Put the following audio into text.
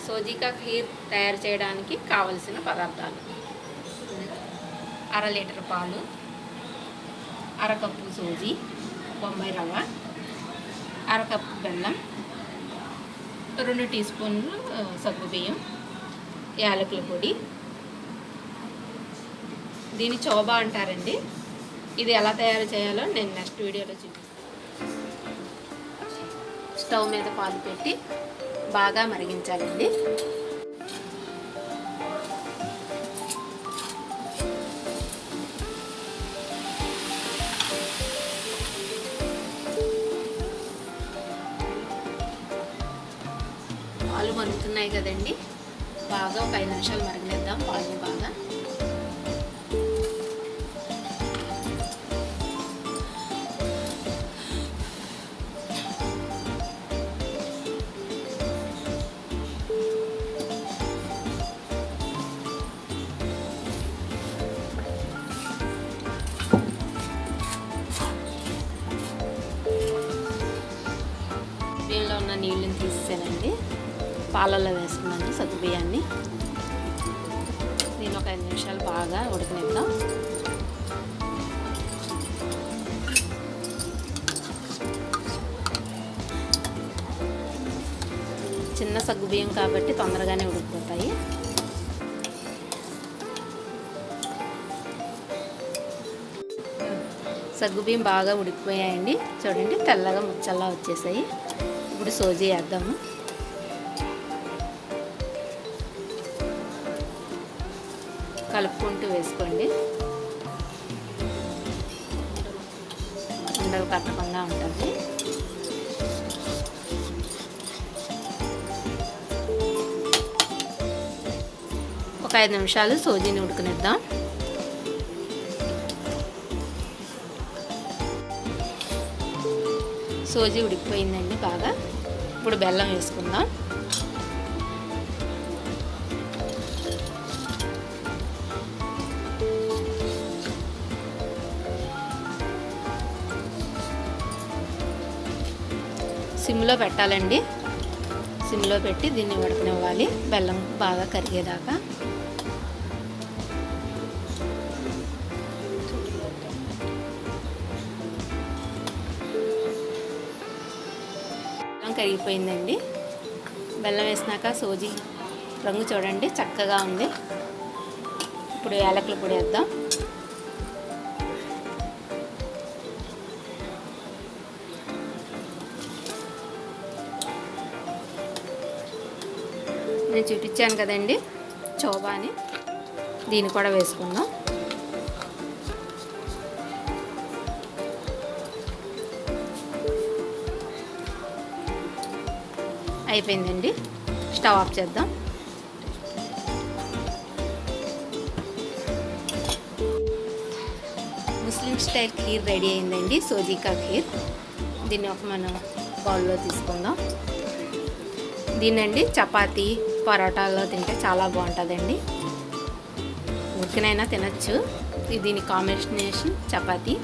సోజీ కా ఖీర్ తయారు చేయడానికి కావలసిన పదార్థాలు: 1/2 లీటర్ పాలు, 1/2 కప్పు సోజీ, బొంబాయి రవ్వ, 1/2 కప్పు బెల్లం, 2 టీ స్పూన్లు సగ్గుబియ్యం, యాలకుల పొడి. దీన్ని చోబా అంటారండి. ఇది ఎలా తయారు చేయాలో నేను నెక్స్ట్ వీడియోలో చూపిస్తాను. స్టవ్ మీద పాలు పెట్టి బాగా మరిగించాలండి. పాలు మరుగుతున్నాయి కదండి, బాగా ఒక 5 నిమిషాలు మరగనిద్దాం పాలని బాగా. బియ్యంలో ఉన్న నీళ్ళని తీసేసానండి, పాలల్లో వేసుకున్నాను సగ్గుబియ్యాన్ని. దీన్ని ఒక 5 నిమిషాలు బాగా ఉడకనిద్దాం. చిన్న సగ్గుబియ్యం కాబట్టి తొందరగానే ఉడికిపోతాయి. సగ్గుబియ్యం బాగా ఉడికిపోయాయండి, చూడండి తెల్లగా ముచ్చల్లా వచ్చేసాయి. ఇప్పుడు సోజీ వేద్దాము. కలుపుకుంటూ వేసుకోండి, ఉండలు కట్టకుండా ఉంటుంది. ఒక 5 నిమిషాలు సోజీని ఉడకనిద్దాం. సోజీ ఉడికిపోయిందండి బాగా. ఇప్పుడు బెల్లం వేసుకుందాం. సిమ్లో పెట్టాలండి, సిమ్లో పెట్టి దీన్ని ఉడకనివ్వాలి బెల్లం బాగా కరిగేదాకా. బెల్లం కరిగిపోయిందండి. బెల్లం వేసినాక సోజీ రంగు చూడండి చక్కగా ఉంది. ఇప్పుడు యాలకుల పొడి వేద్దాం. నేను చూపించాను కదండి చోబా అని, దీన్ని కూడా వేసుకుందాం. అయిపోయిందండి, స్టవ్ ఆఫ్ చేద్దాం. ముస్లిం స్టైల్ ఖీర్ రెడీ అయిందండి, సోజీ కా ఖీర్. దీన్ని ఒక మనం బౌల్లో తీసుకుందాం. దీనండి చపాతీ పరోటాలో తింటే చాలా బాగుంటుందండి. ఉడికినైనా తినచ్చు. దీని కాంబినేషన్ చపాతీ.